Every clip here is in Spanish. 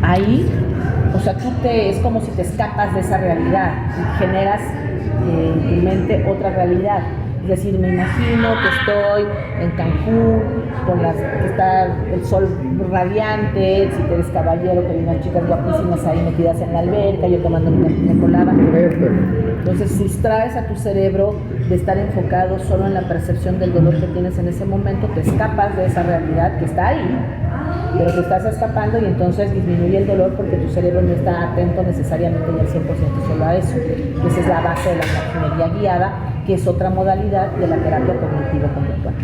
ahí, o sea, es como si te escapas de esa realidad y generas en tu mente otra realidad. Es decir, me imagino que estoy en Cancún, que está el sol radiante, si eres caballero, que hay unas chicas guapísimas ahí metidas en la alberca, yo tomando una piña colada. Entonces sustraes a tu cerebro de estar enfocado solo en la percepción del dolor que tienes en ese momento, te escapas de esa realidad que está ahí, pero te estás escapando y entonces disminuye el dolor porque tu cerebro no está atento necesariamente y al 100% solo a eso. Esa es la base de la imaginería guiada, que es otra modalidad de la terapia cognitivo-conductual.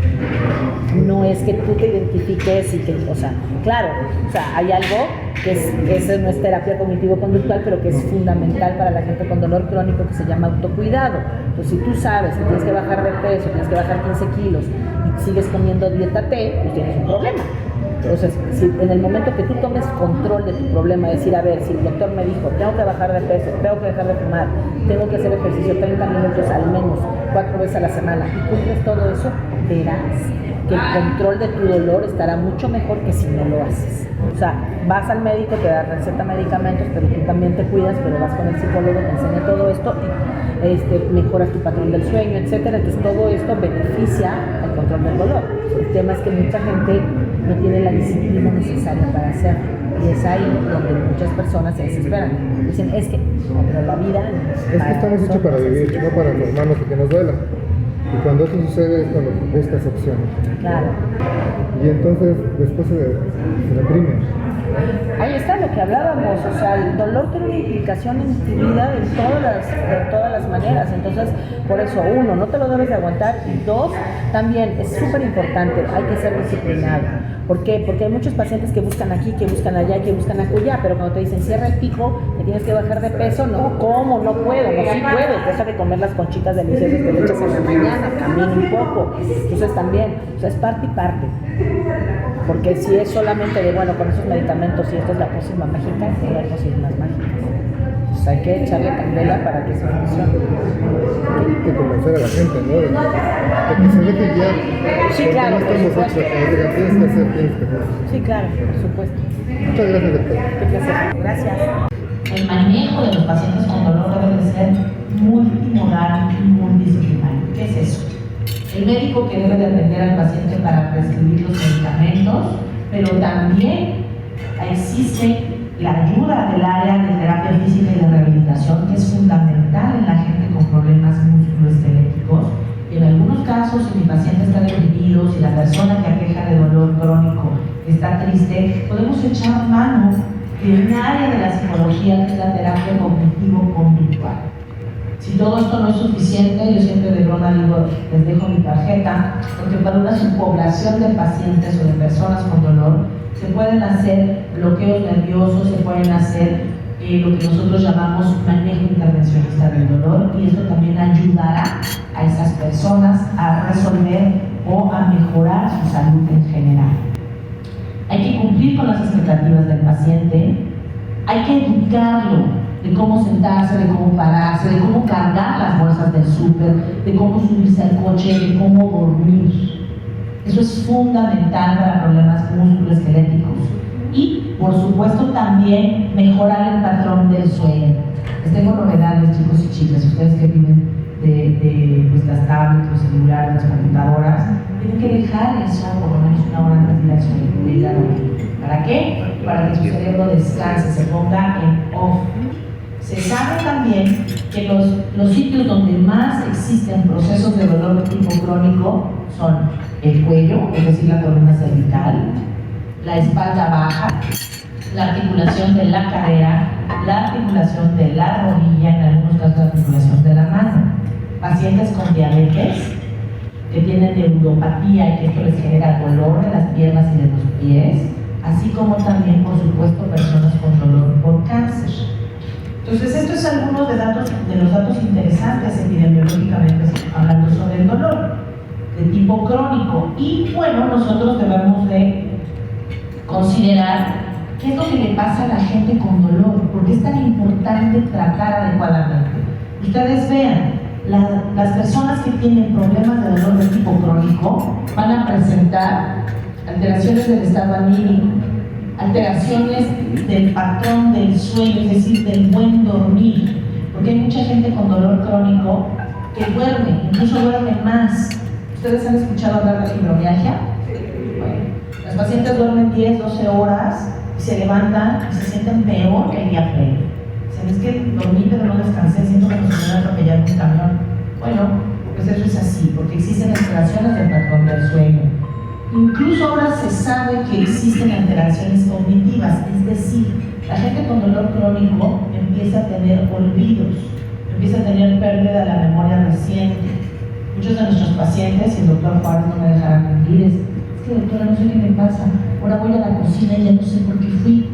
No es que tú te identifiques y que, o sea, claro, o sea, hay algo que esa no es terapia cognitivo-conductual, pero que es fundamental para la gente con dolor crónico, que se llama autocuidado. Entonces, si tú sabes que tienes que bajar de peso, tienes que bajar 15 kilos y sigues comiendo dieta T, pues tienes un problema. Entonces, si en el momento que tú tomes control de tu problema, decir, a ver, si el doctor me dijo, tengo que bajar de peso, tengo que dejar de fumar, tengo que hacer ejercicio 30 minutos al menos 4 veces a la semana, y cumples todo eso, verás que el control de tu dolor estará mucho mejor que si no lo haces. O sea, vas al médico, te da receta medicamentos, pero tú también te cuidas, pero vas con el psicólogo, te enseña todo esto y mejoras tu patrón del sueño, etcétera. Entonces todo esto beneficia al control del dolor. El tema es que mucha gente no tiene la disciplina necesaria para hacerlo, y es ahí donde muchas personas se desesperan. Dicen, es que, no, pero la vida es que estamos hechos para vivir, no para enfermarnos y que nos duela. Y cuando eso sucede es cuando buscas opciones. Claro. Y entonces después se reprime. Ahí está lo que hablábamos, o sea, el dolor tiene una implicación en tu vida de todas las maneras. Entonces, por eso, uno, no te lo debes de aguantar, y dos, también es súper importante, hay que ser disciplinado. ¿Por qué? Porque hay muchos pacientes que buscan aquí, que buscan allá, que buscan acullá, pero cuando te dicen cierra el pico, que tienes que bajar de peso, no, ¿cómo? No puedo, no, sí puedes, deja de comer las conchitas deliciosas que le echas en la mañana, camina un poco. Entonces también, o sea, es parte y parte. Porque si es solamente de, bueno, con esos medicamentos y esta es la pócima mágica, no hay pócimas mágicas. Entonces hay que echarle candela para que eso funcione. Hay que convencer a la gente, ¿no? De que se deje guiar. Sí, claro, por supuesto. Tienes que hacer. Sí, claro, por supuesto. Muchas gracias, doctor. Qué placer. Gracias. El manejo de los pacientes con dolor debe de ser multimodal y multidisciplinario. ¿Qué es eso? El médico que debe de atender al paciente para prescribir los medicamentos, pero también existe la ayuda del área de terapia física y de rehabilitación, que es fundamental en la gente con problemas musculoesqueléticos. En algunos casos, si mi paciente está deprimido, si la persona que aqueja de dolor crónico está triste, podemos echar mano de un área de la psicología que es la terapia cognitivo-conductual. Si todo esto no es suficiente, yo siempre de broma digo, les dejo mi tarjeta, porque para una subpoblación de pacientes o de personas con dolor se pueden hacer bloqueos nerviosos, se pueden hacer lo que nosotros llamamos manejo intervencionista del dolor, y esto también ayudará a esas personas a resolver o a mejorar su salud en general. Hay que cumplir con las expectativas del paciente, hay que educarlo de cómo sentarse, de cómo pararse, de cómo cargar las bolsas del súper, de cómo subirse al coche, de cómo dormir. Eso es fundamental para problemas musculoesqueléticos. Y, por supuesto, también mejorar el patrón del sueño. Les tengo novedades, chicos y chicas, ustedes que viven de pues, las tablets, los celulares, las computadoras, tienen que dejar eso por lo menos una hora antes de ir al sueño, de ir a dormir. ¿Para qué? Para que su cerebro descanse, se ponga en off. Se sabe también que los sitios donde más existen procesos de dolor de tipo crónico son el cuello, es decir, la columna cervical, la espalda baja, la articulación de la cadera, la articulación de la rodilla, en algunos casos la articulación de la mano. Pacientes con diabetes que tienen neuropatía y que esto les genera dolor de las piernas y de los pies, así como también, por supuesto, personas con dolor por cáncer. Entonces, estos son algunos de los datos interesantes epidemiológicamente hablando sobre el dolor de tipo crónico. Y bueno, nosotros debemos de considerar qué es lo que le pasa a la gente con dolor, porque es tan importante tratar adecuadamente. Ustedes vean, las personas que tienen problemas de dolor de tipo crónico van a presentar alteraciones del estado anímico, alteraciones del patrón del sueño, es decir, del buen dormir, porque hay mucha gente con dolor crónico que duerme, incluso duerme más. ¿Ustedes han escuchado hablar de fibromialgia? Bueno, los pacientes duermen 10, 12 horas y se levantan y se sienten peor que el día previo. Dicen, es que dormí pero no descansé, siento que me se me atropellar un camión. Bueno, pues eso es así, porque existen alteraciones del patrón del sueño. Incluso ahora se sabe que existen alteraciones cognitivas, es decir, la gente con dolor crónico empieza a tener olvidos, empieza a tener pérdida de la memoria reciente. Muchos de nuestros pacientes, y el doctor Juárez no me dejará mentir, es que doctora, no sé qué me pasa, ahora voy a la cocina y ya no sé por qué fui.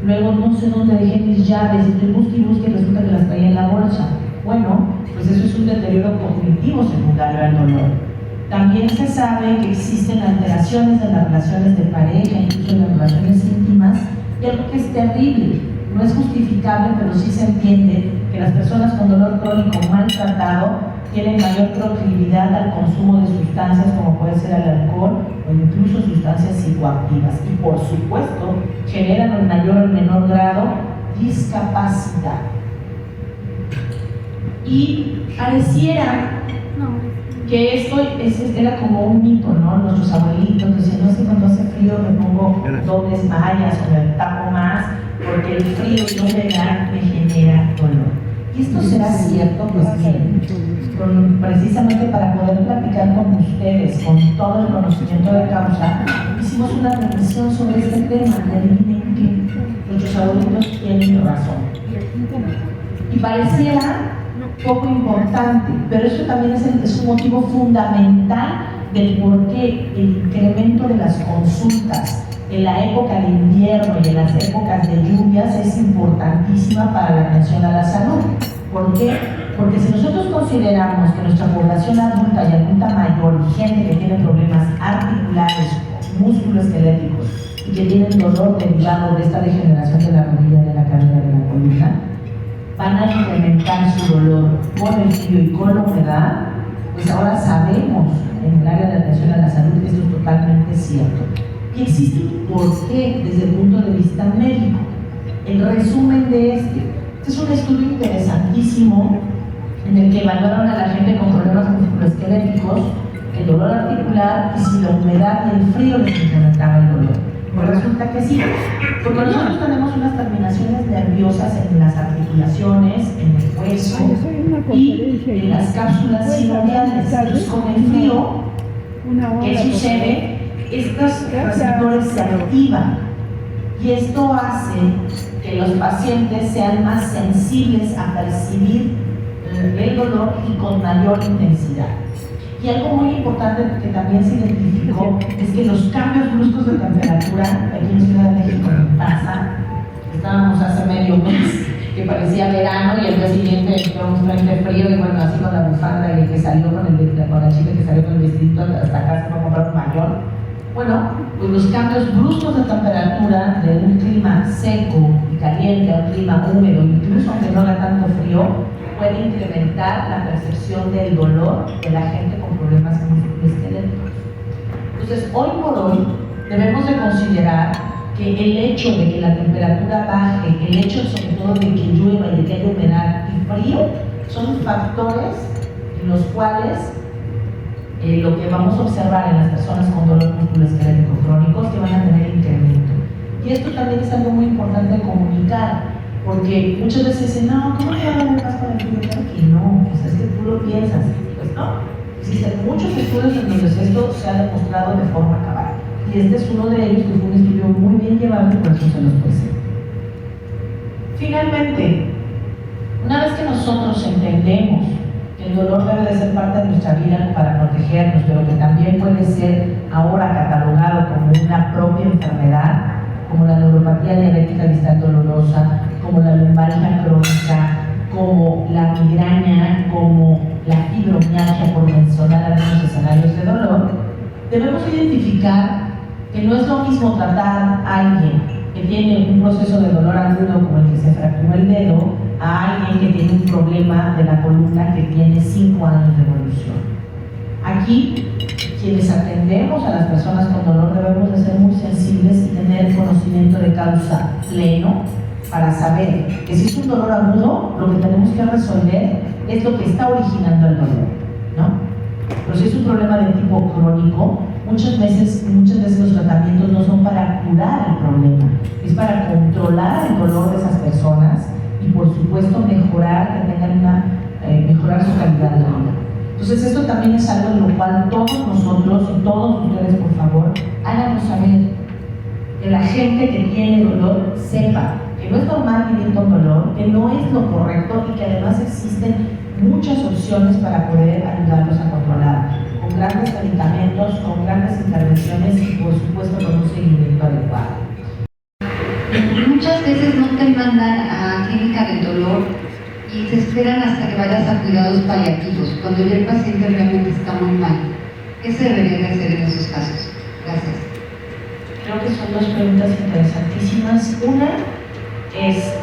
Luego no sé dónde dejé mis llaves, estoy busque y resulta que las traía en la bolsa. Bueno, pues eso es un deterioro cognitivo secundario al dolor. También se sabe que existen alteraciones de las relaciones de pareja, incluso en las relaciones íntimas, y algo que es terrible, no es justificable, pero sí se entiende que las personas con dolor crónico maltratado tienen mayor proclividad al consumo de sustancias como puede ser el alcohol o incluso sustancias psicoactivas, y por supuesto generan en mayor o menor grado discapacidad. Y pareciera que esto era como un mito, ¿no? Nuestros abuelitos decían, no es que cuando hace frío me pongo dobles mallas o me tapo más, porque el frío y la humedad me genera dolor. ¿Y esto será cierto? Pues bien, precisamente para poder platicar con ustedes, con todo el conocimiento de causa, hicimos una reflexión sobre este tema, y adivinen que nuestros abuelitos tienen razón. Y pareciera poco importante, pero eso también es un motivo fundamental del por qué el incremento de las consultas en la época de invierno y en las épocas de lluvias es importantísima para la atención a la salud. ¿Por qué? Porque si nosotros consideramos que nuestra población adulta y adulta mayor y gente que tiene problemas articulares, musculoesqueléticos y que tienen dolor derivado de esta degeneración de la rodilla, de la cadera, de la columna, van a incrementar su dolor con el frío y con la humedad, pues ahora sabemos en el área de atención a la salud que esto es totalmente cierto. Y existe un porqué desde el punto de vista médico. El resumen de este es un estudio interesantísimo en el que evaluaron a la gente con problemas musculoesqueléticos, el dolor articular, y si la humedad y el frío les incrementaba el dolor. Pues resulta que sí, porque nosotros tenemos unas terminaciones nerviosas en las articulaciones, en el hueso y en las cápsulas sinoviales. Entonces, con el frío, ¿qué sucede? Estos receptores se activan y esto hace que los pacientes sean más sensibles a percibir el dolor y con mayor intensidad. Y algo muy importante que también se identificó es que los cambios bruscos de temperatura, aquí en Ciudad de México pasa, estábamos hace medio mes que parecía verano y el día siguiente entró un frente frío y bueno, así con la bufanda y el que salió con la chica que salió con el vestidito hasta acá se fue a comprar un mayor. Bueno, pues los cambios bruscos de temperatura de un clima seco y caliente a un clima húmedo, incluso aunque no haga tanto frío, puede incrementar la percepción del dolor de la gente con problemas musculoesqueléticos. Entonces, hoy por hoy, debemos de considerar que el hecho de que la temperatura baje, el hecho sobre todo de que llueva y de que haya humedad y frío, son factores en los cuales lo que vamos a observar en las personas con dolor musculoesquelético crónico es que van a tener incremento. Y esto también es algo muy importante de comunicar, porque muchas veces dicen, no, ¿cómo te va a dar más con el frío? Claro que no, pues es que tú lo piensas. Pues no, existen muchos estudios en donde esto se ha demostrado de forma cabal. Y este es uno de ellos, que fue un estudio muy bien llevado y por eso se los presento. Finalmente, una vez que nosotros entendemos que el dolor debe de ser parte de nuestra vida para protegernos, pero que también puede ser ahora catalogado como una propia enfermedad, como la neuropatía diabética distal dolorosa, como la lumbalgia crónica, como la migraña, como la fibromialgia, por mencionar algunos escenarios de dolor, debemos identificar que no es lo mismo tratar a alguien que tiene un proceso de dolor agudo como el que se fracturó el dedo, a alguien que tiene un problema de la columna que tiene 5 años de evolución. Aquí quienes atendemos a las personas con dolor debemos de ser muy sensibles y tener conocimiento de causa pleno para saber que si es un dolor agudo, lo que tenemos que resolver es lo que está originando el dolor, ¿no? Pero si es un problema de tipo crónico, muchas veces los tratamientos no son para curar el problema, es para controlar el dolor de esas personas y por supuesto mejorar su calidad de vida. Entonces esto también es algo en lo cual todos nosotros y todos ustedes, por favor, háganos saber, que la gente que tiene dolor sepa que no es normal vivir con dolor, que no es lo correcto y que además existen muchas opciones para poder ayudarlos a controlar, con grandes medicamentos, con grandes intervenciones y por supuesto con un seguimiento adecuado. Muchas veces no te mandan a clínica del dolor y se esperan hasta que vayas a cuidados paliativos, cuando ya el paciente realmente está muy mal. ¿Qué se debería de hacer en esos casos? Gracias. Creo que son dos preguntas interesantísimas. Una es,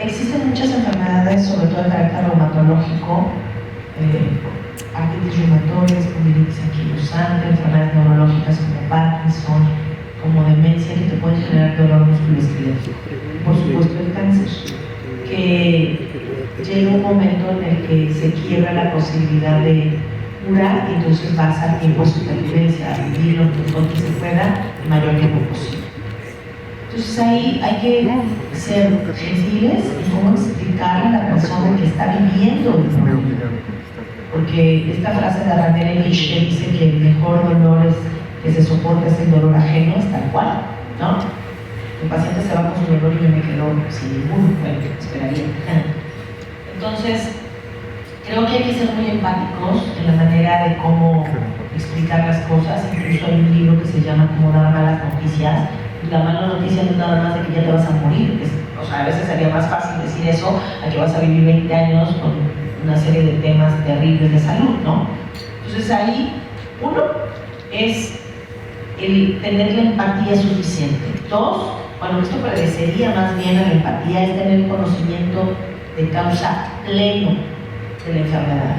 existen muchas enfermedades, sobre todo de carácter reumatológico, artritis reumatoide, espondilitis anquilosante, enfermedades neurológicas como Parkinson, como demencia, que te pueden generar dolor musculoesquelético. Por supuesto el cáncer, que llega un momento en el que se quiebra la posibilidad de curar y entonces vas al tiempo de supervivencia, a vivir lo mejor que se pueda, el mayor tiempo posible. Entonces ahí hay que ser gentiles y cómo explicarle a la persona que está viviendo el dolor. Porque esta frase de Randall Elich que dice que el mejor dolor que se soporta es el dolor ajeno, es tal cual, ¿no? El paciente se va con su dolor y yo me quedo sin ninguno, bueno, esperaría. Entonces, creo que hay que ser muy empáticos en la manera de cómo explicar las cosas. Incluso hay un libro que se llama Cómo dar malas noticias. Y la mala noticia no es nada más de que ya te vas a morir. O sea, a veces sería más fácil decir eso a que vas a vivir 20 años con una serie de temas terribles de salud, ¿no? Entonces ahí, uno, es el tener la empatía suficiente. Dos, bueno, esto parecería más bien a la empatía, es tener conocimiento de causa pleno de la enfermedad.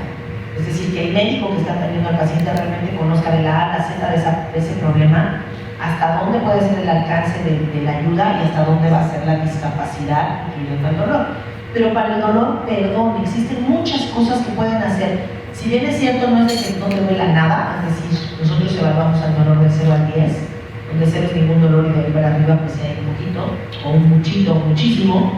Es decir, que el médico que está atendiendo al paciente realmente conozca de la A a la Z de ese problema, hasta dónde puede ser el alcance de la ayuda y hasta dónde va a ser la discapacidad, incluyendo el dolor. Pero para el dolor, perdón, existen muchas cosas que pueden hacer. Si bien es cierto, no es de que no te duela nada, es decir, nosotros evaluamos al dolor del 0 al 10, donde 0 es ningún dolor y de ahí para arriba pues hay un poquito, o un muchito, o muchísimo,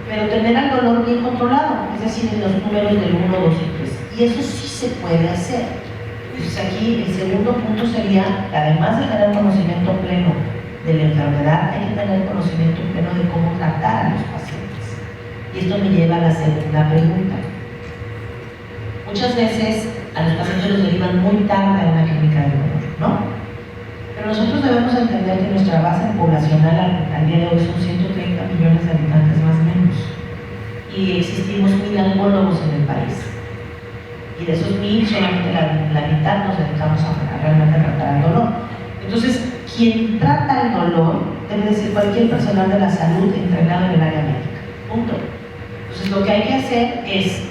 pero tener el dolor bien controlado, es decir, en los números del 1, 2 y 3. Y eso sí se puede hacer. Entonces aquí el segundo punto sería, además de tener conocimiento pleno de la enfermedad, hay que tener conocimiento pleno de cómo tratar a los pacientes. Y esto me lleva a la segunda pregunta. Muchas veces a los pacientes los derivan muy tarde a una clínica de dolor, ¿no? Pero nosotros debemos entender que nuestra base poblacional al día de hoy son 130 millones de habitantes más o menos. Y existimos 1000 oncólogos en el país. Y de esos 1000, solamente la mitad nos dedicamos a realmente tratar el dolor. Entonces, quien trata el dolor debe ser cualquier personal de la salud entrenado en el área médica. Punto. Entonces, lo que hay que hacer es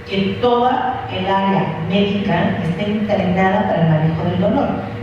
que toda el área médica esté entrenada para el manejo del dolor.